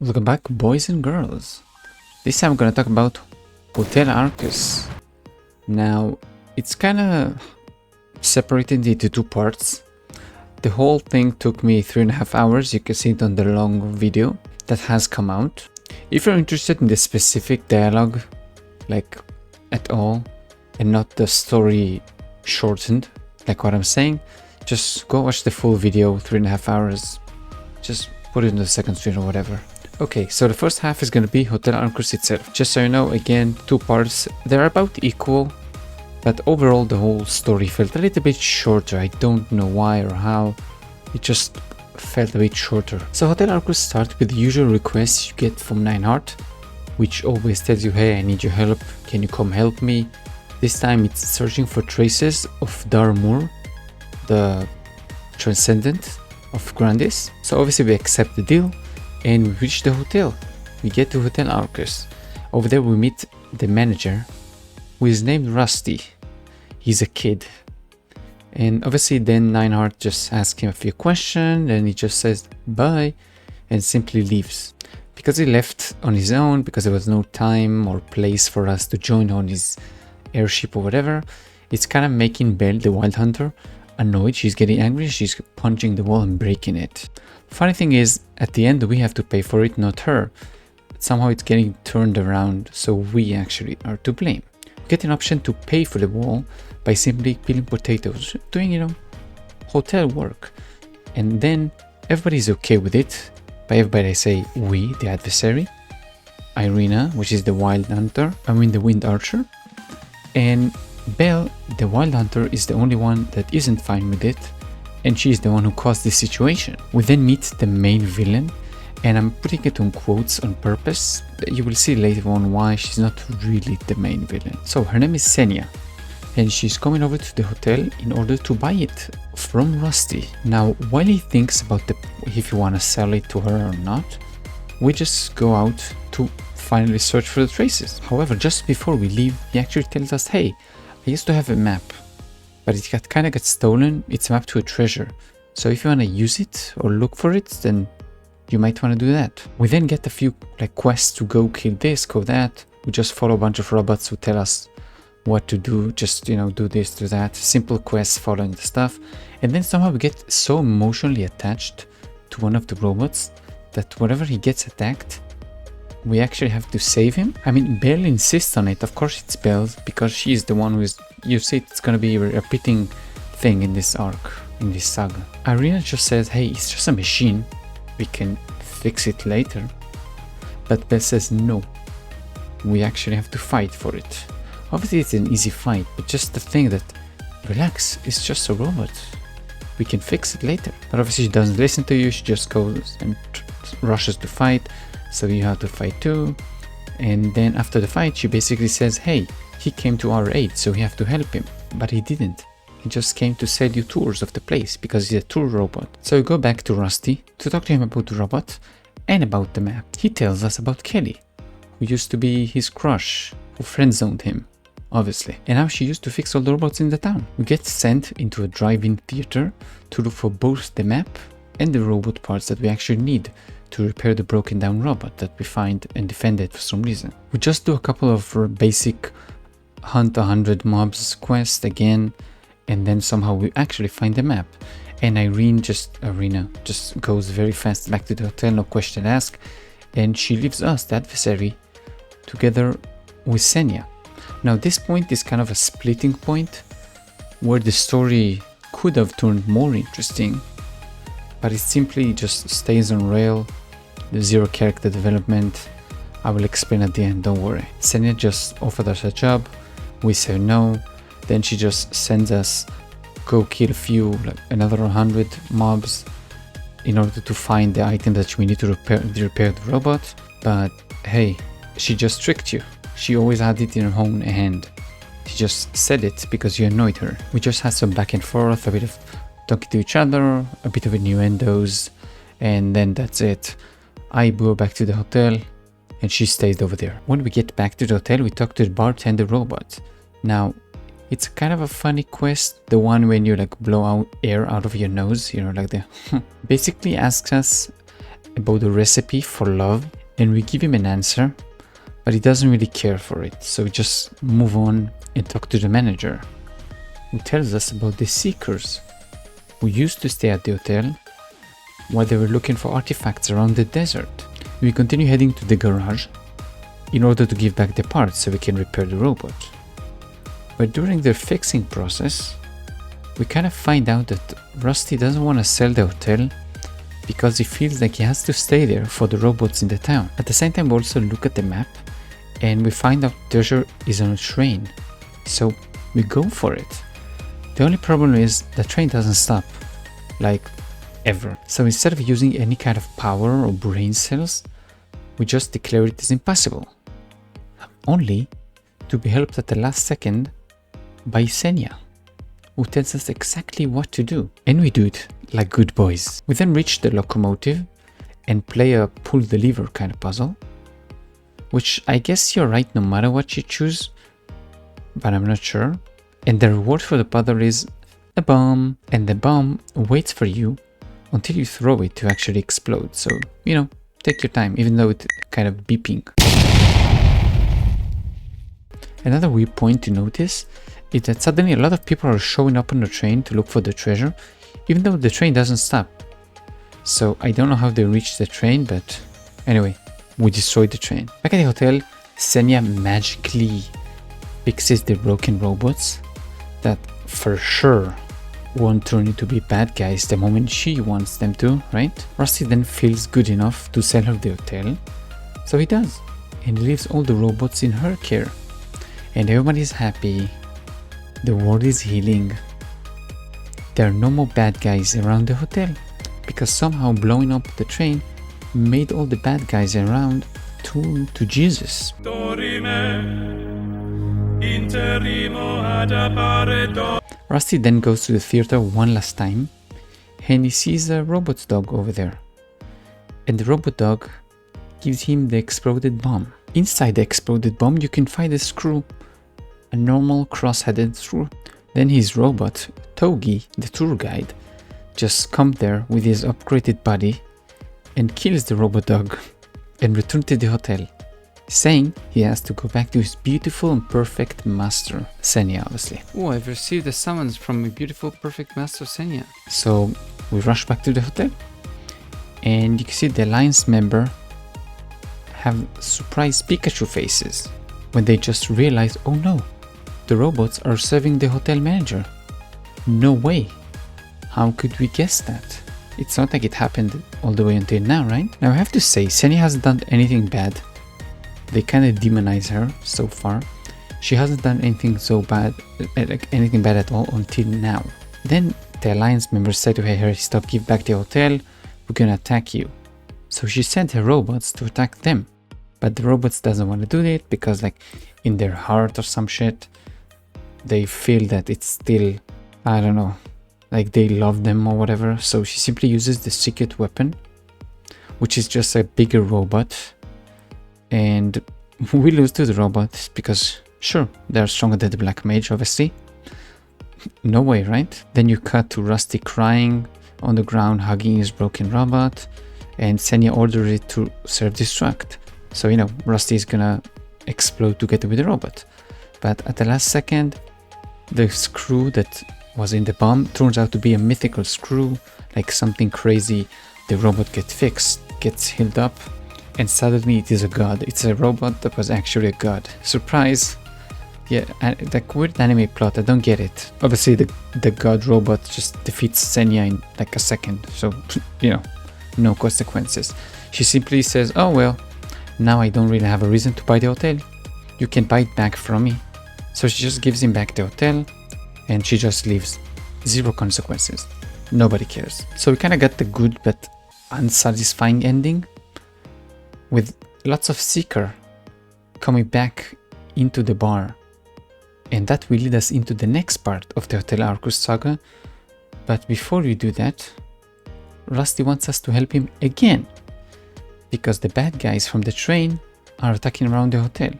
Welcome back, boys and girls. This time I'm gonna talk about Hotel Arcus. Now, it's kinda separated into two parts. The whole thing took me 3.5 hours. You can see it on the long video that has come out. If you're interested in the specific dialogue, like at all, and not the story shortened, like what I'm saying, just go watch the full video, 3.5 hours. Just put it in the second screen or whatever. Okay, so the first half is going to be Hotel Arcus itself. Just so you know, again, two parts. They're about equal, but overall the whole story felt a little bit shorter. I don't know why or how. It just felt a bit shorter. So Hotel Arcus starts with the usual requests you get from Nineheart, which always tells you, hey, I need your help. Can you come help me? This time it's searching for traces of Darmoor, the Transcendent of Grandis. So obviously we accept the deal. And we reach the hotel. We get to Hotel Arcus. Over there we meet the manager, who is named Rusty. He's a kid. And obviously then Nineheart just asks him a few questions and he just says bye and simply leaves. Because he left on his own, because there was no time or place for us to join on his airship or whatever, it's kind of making Belle, the Wild Hunter, annoyed. She's getting angry, she's punching the wall and breaking it. Funny thing is, at the end we have to pay for it, not her. Somehow it's getting turned around, so we actually are to blame. We get an option to pay for the wall by simply peeling potatoes, doing, hotel work. And then everybody's okay with it. By everybody I say we, the adversary, Irina, which is the Wild Hunter, the Wind Archer, and Belle, the Wild Hunter, is the only one that isn't fine with it. And she's the one who caused this situation. We then meet the main villain, and I'm putting it on quotes on purpose. You will see later on why she's not really the main villain. So her name is Senya, and she's coming over to the hotel in order to buy it from Rusty. Now, while he thinks about if you want to sell it to her or not, we just go out to finally search for the traces. However, just before we leave, he actually tells us, hey, I used to have a map, but it kind of got stolen. It's mapped to a treasure. So if you want to use it or look for it, then you might want to do that. We then get a few quests to go kill this, go that. We just follow a bunch of robots who tell us what to do. Just, do this, do that. Simple quests following the stuff. And then somehow we get so emotionally attached to one of the robots that whenever he gets attacked, we actually have to save him. Belle insists on it. Of course it's Belle, because she is the one who is... You see, it's gonna be a repeating thing in this arc, in this saga. Irina just says, hey, it's just a machine. We can fix it later. But Belle says, no. We actually have to fight for it. Obviously it's an easy fight, but just the thing that, relax, it's just a robot. We can fix it later. But obviously she doesn't listen to you, she just goes and rushes to fight. So you have to fight too. And then after the fight, she basically says, hey, he came to our aid, so we have to help him. But he didn't. He just came to sell you tours of the place because he's a tour robot. So we go back to Rusty to talk to him about the robot and about the map. He tells us about Kelly, who used to be his crush, who friend-zoned him, obviously. And now she used to fix all the robots in the town. We get sent into a drive-in theater to look for both the map and the robot parts that we actually need to repair the broken down robot that we find and defend it for some reason. We just do a couple of basic hunt 100 mobs quest again, and then somehow we actually find the map. And Irina just goes very fast back to the hotel, no question asked, and she leaves us, the adversary, together with Senya. Now this point is kind of a splitting point where the story could have turned more interesting, but it simply just stays on rail. There's zero character development. I will explain at the end, don't worry. Senya just offered us a job. We say no. Then she just sends us go kill a few, another 100 mobs in order to find the item that we need to repair the robot. But hey, she just tricked you. She always had it in her own hand. She just said it because you annoyed her. We just had some back and forth, a bit of talking to each other, a bit of innuendos, and then that's it. I go back to the hotel and she stays over there. When we get back to the hotel, we talk to the bartender robot. Now, it's kind of a funny quest, the one when you blow out air out of your nose, basically asks us about the recipe for love, and we give him an answer, but he doesn't really care for it, so we just move on and talk to the manager, who tells us about the Seekers, who used to stay at the hotel while they were looking for artifacts around the desert. We continue heading to the garage in order to give back the parts so we can repair the robot. But during the fixing process, we kind of find out that Rusty doesn't want to sell the hotel because he feels like he has to stay there for the robots in the town. At the same time, we also look at the map and we find out treasure is on a train, so we go for it. The only problem is the train doesn't stop, like ever. So instead of using any kind of power or brain cells, we just declare it is impossible, only to be helped at the last second by Senya, who tells us exactly what to do, and we do it like good boys. We then reach the locomotive and play a pull the lever kind of puzzle, which I guess you're right no matter what you choose, but I'm not sure. And the reward for the puzzle is a bomb, and the bomb waits for you until you throw it to actually explode. So, you know, take your time, even though it's kind of beeping. Another weird point to notice is that suddenly a lot of people are showing up on the train to look for the treasure, even though the train doesn't stop. So I don't know how they reached the train, but anyway, we destroyed the train. Back at the hotel, Senya magically fixes the broken robots that for sure won't turn into be bad guys the moment she wants them to, right? Rusty then feels good enough to sell her the hotel, so he does, and he leaves all the robots in her care. And everybody's happy, the world is healing, there are no more bad guys around the hotel, because somehow blowing up the train made all the bad guys around turn to Jesus. Rusty then goes to the theater one last time, and he sees a robot dog over there, and the robot dog gives him the exploded bomb. Inside the exploded bomb you can find a screw, a normal cross-headed screw. Then his robot, Togi, the tour guide, just comes there with his upgraded body and kills the robot dog and returns to the hotel, saying he has to go back to his beautiful and perfect master, Senya, obviously. Oh, I've received a summons from my beautiful, perfect master, Senya. So we rush back to the hotel, and you can see the Alliance member have surprised Pikachu faces when they just realize, oh no, the robots are serving the hotel manager. No way. How could we guess that? It's not like it happened all the way until now, right? Now I have to say, Senya hasn't done anything bad. They kind of demonize her so far. She hasn't done anything so bad, like anything bad at all until now. Then the Alliance members said to her, stop, give back the hotel, we're gonna attack you. So she sent her robots to attack them. But the robots doesn't want to do it because like in their heart or some shit, they feel that it's still, I don't know, like they love them or whatever. So she simply uses the secret weapon, which is just a bigger robot. And we lose to the robots because sure, they're stronger than the Black Mage, obviously. No way, right? Then you cut to Rusty crying on the ground, hugging his broken robot, and Senya orders it to self-destruct. So, you know, Rusty is gonna explode together with the robot. But at the last second, the screw that was in the bomb turns out to be a mythical screw, like something crazy. The robot gets fixed, gets healed up, and suddenly it is a god. It's a robot that was actually a god. Surprise! Yeah, that weird anime plot, I don't get it. Obviously the god robot just defeats Senya in like a second, so, you know, no consequences. She simply says, oh well, now I don't really have a reason to buy the hotel. You can buy it back from me. So she just gives him back the hotel, and she just leaves. Zero consequences. Nobody cares. So we kind of got the good but unsatisfying ending, with lots of Seeker coming back into the bar. And that will lead us into the next part of the Hotel Arcus saga. But before we do that, Rusty wants us to help him again, because the bad guys from the train are attacking around the hotel,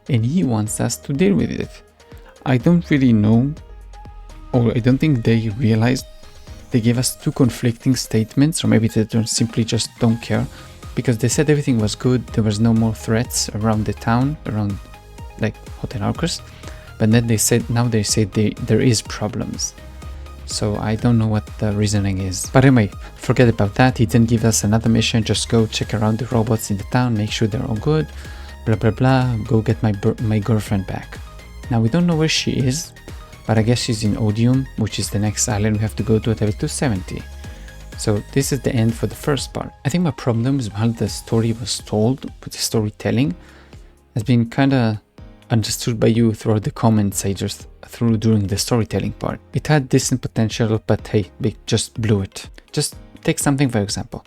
and he wants us to deal with it. I don't really know, or I don't think they realized they gave us two conflicting statements, or maybe they simply just don't care, because they said everything was good, there was no more threats around the town, around like Hotel Arcus, but then they say there is problems. So I don't know what the reasoning is. But anyway, forget about that. He didn't give us another mission. Just go check around the robots in the town, make sure they're all good, blah blah blah, go get my girlfriend back. Now we don't know where she is, but I guess she's in Odium, which is the next island we have to go to at level 270. So this is the end for the first part. I think my problem is how the story was told, with the storytelling, has been kind of understood by you throughout the comments I just threw during the storytelling part. It had decent potential, but hey, they just blew it. Just take something for example.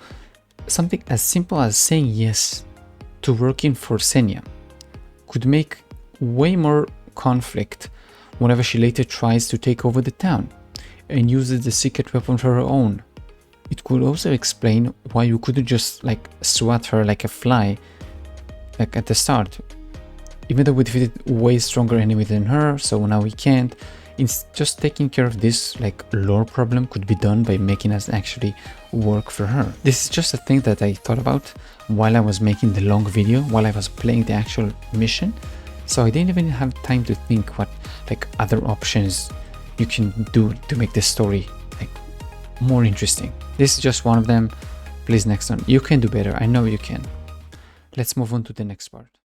Something as simple as saying yes to working for Senya could make way more conflict whenever she later tries to take over the town and uses the secret weapon for her own. It could also explain why you couldn't just like swat her like a fly like at the start. Even though we defeated way stronger enemy than her, so now we can't. It's just taking care of this like lore problem could be done by making us actually work for her. This is just a thing that I thought about while I was making the long video, while I was playing the actual mission. So I didn't even have time to think what like other options you can do to make the story like more interesting. This is just one of them. Please, next time you can do better. I know you can. Let's move on to the next part.